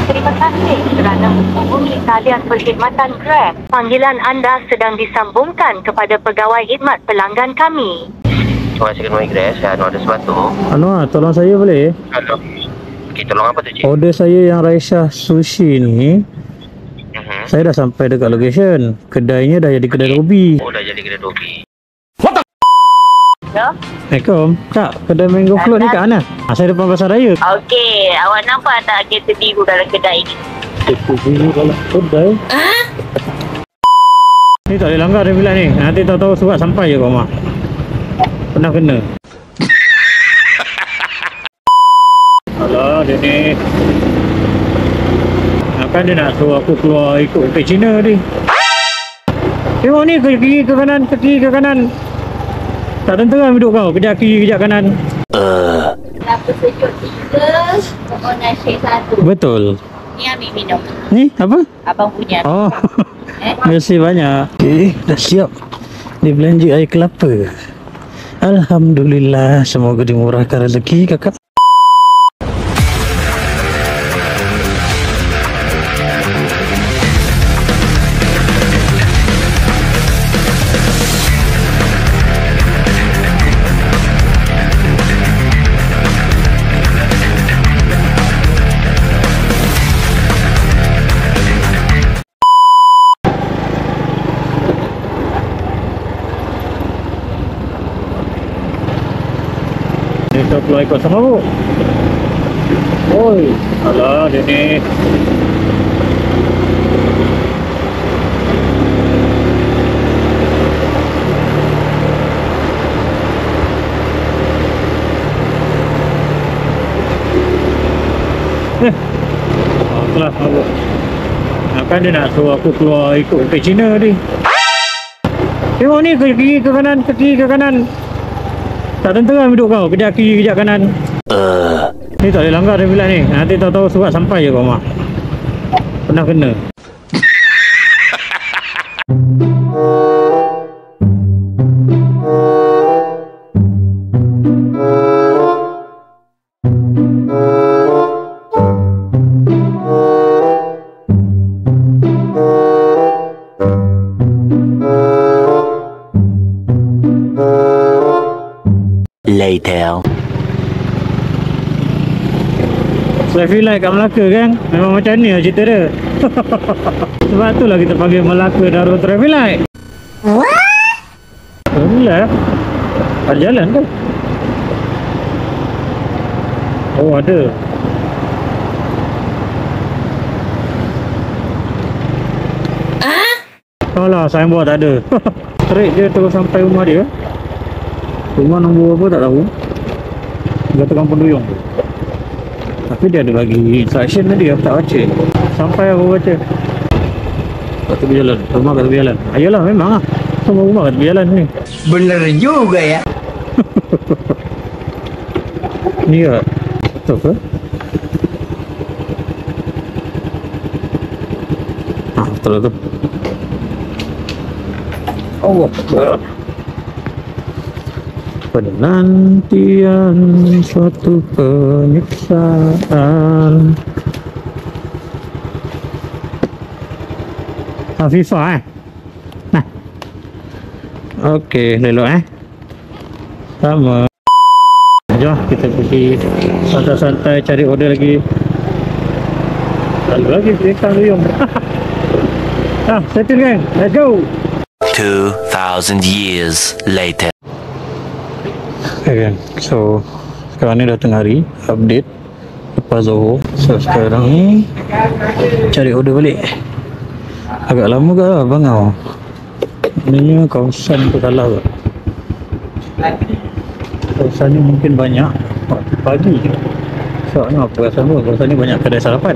Terima kasih kerana menghubungi talian perkhidmatan Grab. Panggilan anda sedang disambungkan kepada pegawai khidmat pelanggan kami. Terima kasih kerana Grab. Saya Anwar ada sesuatu. Anwar, tolong saya boleh? Halo. Okey, tolong apa tu, Cik? Order saya yang Raisya Sushi ni, saya dah sampai dekat location. Kedainya dah jadi kedai Robi. Oh, dah jadi kedai Robi. Ya? Assalamualaikum. Kak, kedai mango float ni kat mana? Saya depan pasar raya. Okey, awak nampak tak kereta biru dalam kedai ni? Kereta biru dalam kedai? Ni tak boleh langgar dia bilang ni. Nanti tahu-tahu surat sampai je kat rumah. Pernah kena. Alah, dia ni. Kan dia nak suruh aku keluar ikut ke Cina ni. Tengok ni, ke kiri ke kanan, ke kiri ke kanan. Tak tenteram hidup kau, kejap kiri, kejap kanan. Kenapa sejuk 3, permohonan syek 1. Betul. Ni ambil minum. Ni, apa? Abang punya. Oh, terima kasih banyak. Okay, dah siap. Dia belanja air kelapa. Alhamdulillah, semoga dimurahkan rezeki kakak. Dia keluar ikut sama bu. Oi, alah dia ni. Kelas bu. Kan dia nak suruh aku keluar ikut ke Cina ni. Tengok ni, ke kiri ke kanan, ke kiri ke kanan. Tak tenteram hidup kau, kejap kiri, kejap kanan. Ni tak boleh langgar dia bilang ni. Nanti tahu-tahu surat sampai je kat rumah. Pernah kena. Later. Traffic light kat Melaka kan, memang macam ni lah cerita dia. Sebab tu lah kita panggil Melaka Darul Traffic Light. What? Alhamdulillah. Ada jalan ke? Oh ada. Alah, signboard tak ada. Straight je terus sampai rumah dia. Rumah nombor apa tak tahu. Kata Kampung Duyung tu. Tapi dia ada bagi instruction tadi, aku tak baca. Sampai aku baca kat tepi jalan, rumah kat tepi jalan. Ayolah, memang lah, semua rumah kat tepi jalan ni. Bener juga ya. Ni ke? Betul ke? Betul tu. Allah. Penantian suatu penyiksaan. Afifah Nah. Okey, lelok sama. Jom kita pergi santai-santai cari order lagi. Lalu lagi kita Duyung. Settle kan? Let's go. 2,000 years later. Okay kan, so sekarang ni dah tengah hari update lepas Zohor. So sekarang ni cari order balik. Agak lama ke lah Bangau. Ini kawasan tu salah ke. Kawasan ni mungkin banyak waktu pagi. Soalnya apa rasa tu, kawasan ni banyak kedai sarapan.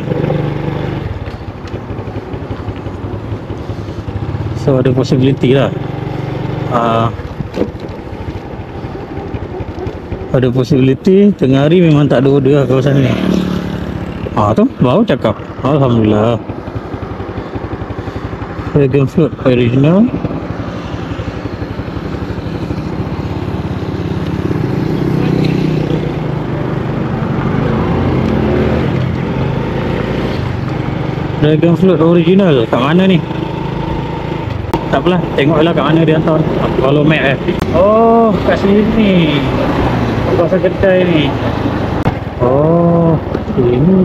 So ada possibility lah. Ada possibility tengah hari memang tak ada order lah kawasan ni. Tu baru cakap Alhamdulillah. Vegan float original. Dragon Float original kat mana ni? Tak apalah, tengoklah kat mana dia hantar. Follow map Oh, kat sini. Kawasan kedai ni. Oh, sini.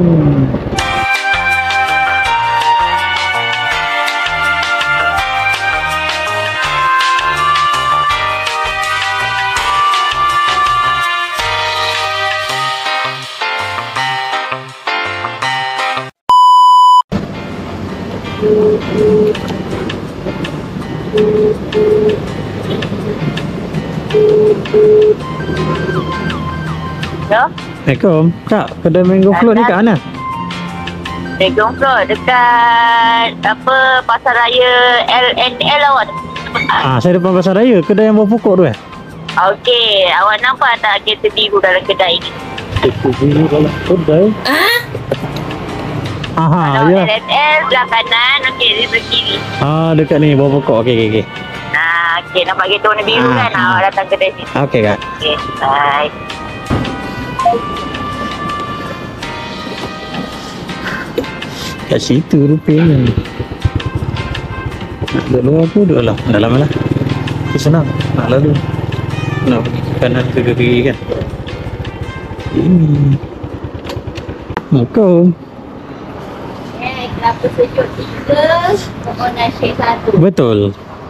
Ya? Assalamualaikum. Kak, kedai Mango Float ni kat mana? Dragon Float dekat apa Pasar Raya LNL awak. Saya depan Pasar Raya, kedai yang bawah pokok tu Okey, awak nampak tak kereta biru dalam kedai ni? Kereta biru dalam kedai? Kalau ya. LNL sebelah kanan, okey, dia sebelah kiri. Dekat ni bawah pokok. Okey. Okey, nampak kereta warna biru kan? Awak datang kedai sini. Okey, Kak. Okey, bye. Kat situ rupanya. Nak duduk luar pun duduk lah. Dalam lah. Itu senang. Nak lalu. Nak pergi ke kanan ke kiri kan. Ini. Assalamualaikum. Kelapa sejuk 3, permohonan shake 1. Betul.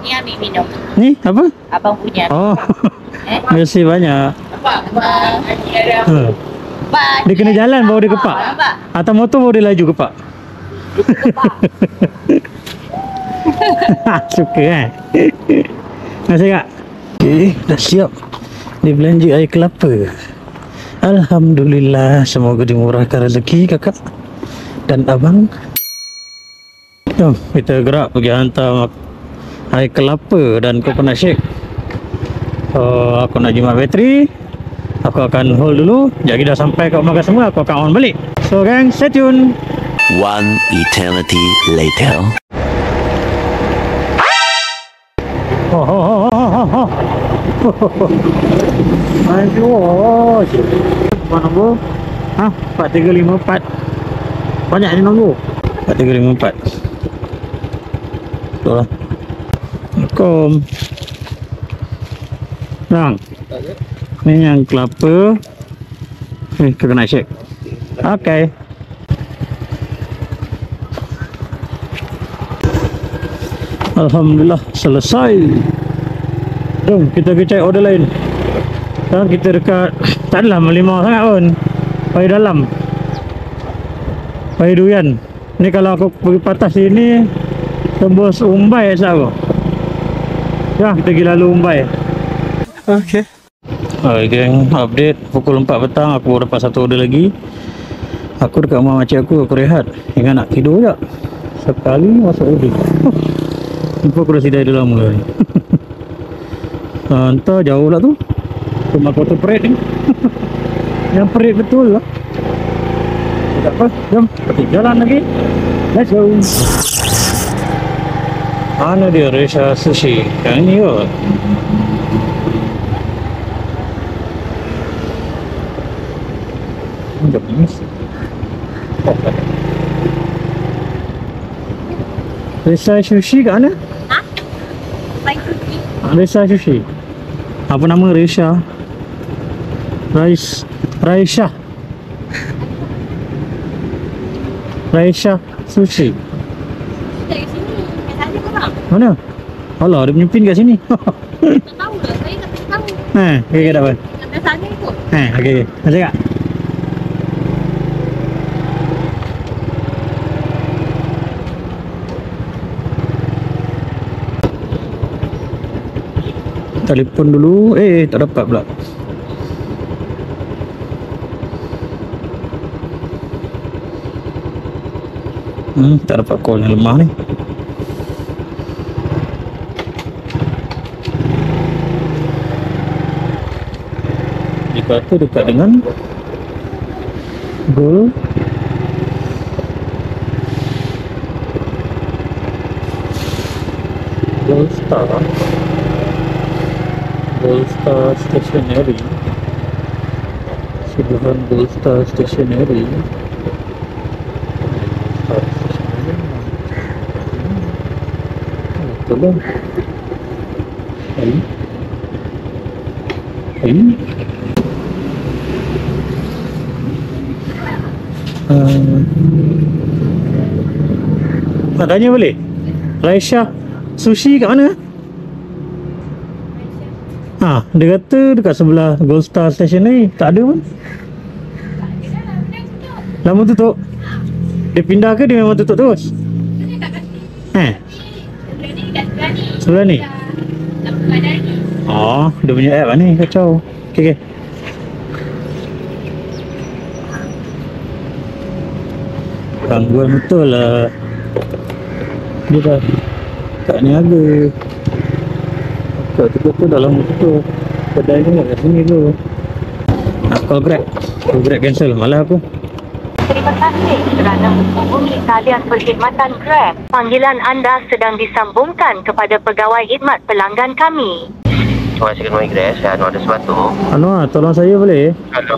Ni ambil minum. Ni apa? Abang punya. Oh. Terima kasih banyak. Nampak? Abang. Dia kena jalan baru dia kepak. Nampak? Atau motor baru dia laju kepak. Suka kan? Terima kasih Kak. Okay, dah siap. Dia belanja air kelapa. Alhamdulillah, semoga dimurahkan rezeki kakak dan abang. Jom kita gerak pergi hantar air kelapa dan coconut shake. Aku nak jimat bateri. Aku akan hold dulu. Sekejap dah sampai kat rumah semua, aku akan on balik. So gang, stay tune. One eternity later. Aduh. Apa nombor? 4354. Banyak ni nombor. 4354. Betul lah. Assalamualaikum. Bang. Ni yang kelapa. Coconut shake. Okay. Alhamdulillah selesai. Jom kita pergi cek order lain. Sekarang kita dekat, tak adalah melimau sangat pun. Paya dalam, Paya Durian. Ni kalau aku pergi patah sini tembus Umbai asal aku. Ya, kita pergi lalu Umbai. Okay. Hai geng, update pukul 4 petang aku dapat satu order lagi. Aku dekat rumah makcik aku rehat. Ingat nak tidur je. Sekali masuk order. Lupa aku dah sidai dah lama ni. Entah jauh lah tu. Rumah Kota Perit ni. Yang perit betul lah. Tak apa, jom kita jalan lagi. Let's go. Mana dia Resha Sushi? Yang ini kot. Sekejap ni. Resha Sushi kat mana? Resha Sushi. Apa nama Resha? Raisha Sushi. Dari sini. Kat sana korang. Mana? Alah, dia punya pin kat sini. Tak tahu lah. Saya tak tahu. Okay, tak apa. Kat sana kot. Okay. Macam Kak? Telefon dulu. Tak dapat pula. Tak dapat call yang lemah ni. Dikata dekat dengan Gold Star Stationery. Suduhan Gold Star Stationery. Betul. Nak tanya boleh? Raisya Sushi kat mana? Dia kata dekat sebelah Gold Star Station ni tak ada pun. Lama tutup. Dia pindah ke dia memang tutup terus? Sebelah ni? Dia punya app lah ni, kacau. Okay. Gangguan betul lah. Dia dah tak niaga. Tak tu dalam tutup. Kedai ni kat sini tu. Nak call Grab. Grab cancel, malah aku. Terima kasih kerana menghubungi talian perkhidmatan Grab. Panggilan anda sedang disambungkan kepada pegawai khidmat pelanggan kami. Terima kasih Kenway Grace. Saya Anwar Desbatu. Anwar, tolong saya boleh? Halo.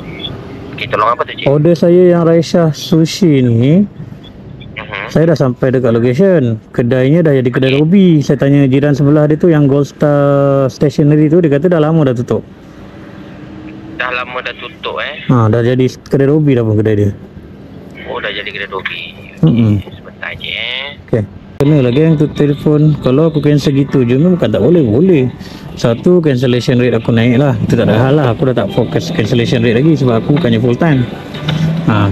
Okey, tolong apa tu cik? Order saya yang Raisya Sushi ni, saya dah sampai dekat location. Kedainya dah jadi kedai Robi. Saya tanya jiran sebelah dia tu yang Gold Star Stationery tu, dia kata dah lama dah tutup. Dah lama dah tutup Dah jadi kedai Robi dah pun kedai dia. Oh, dah jadi kedai Robi. Sebentar je Okay. Kena lagi yang tu telefon. Kalau aku cancel gitu je bukan tak boleh. Boleh. Satu, cancellation rate aku naik lah. Itu tak ada hal lah. Aku dah tak fokus cancellation rate lagi sebab aku bukannya full time.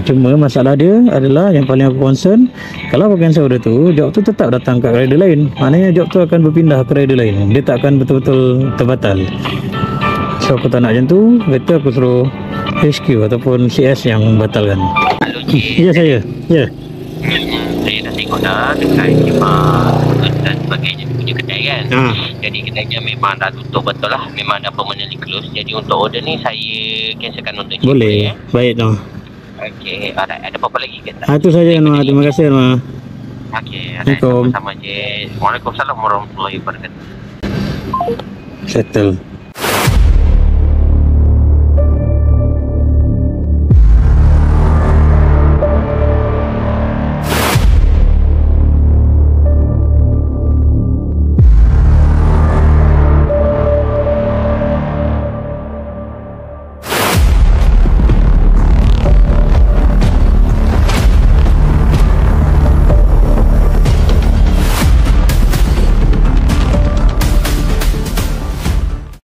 Cuma masalah dia adalah yang paling aku concern, kalau aku cancel order tu, job tu tetap datang kat rider lain. Maknanya job tu akan berpindah ke rider lain. Dia tak akan betul-betul terbatal. So aku tak nak macam tu. Better aku suruh HQ ataupun CS yang batalkan. Halo cik. Ya saya. Ya. Saya dah tengok dah dekat Jemaah dan sebagainya punya kedai kan. Jadi kedainya memang dah tutup betul lah. Memang dah permanently close. Jadi untuk order ni saya cancelkan order cik. Boleh. Baik tu. Okey, ada apa-apa lagi ke tak? Itu saja Anwar. Terima kasih Anwar. Okey, Assalamualaikum. sama-sama je. Waalaikumsalam warahmatullahi wabarakatuh. Settle.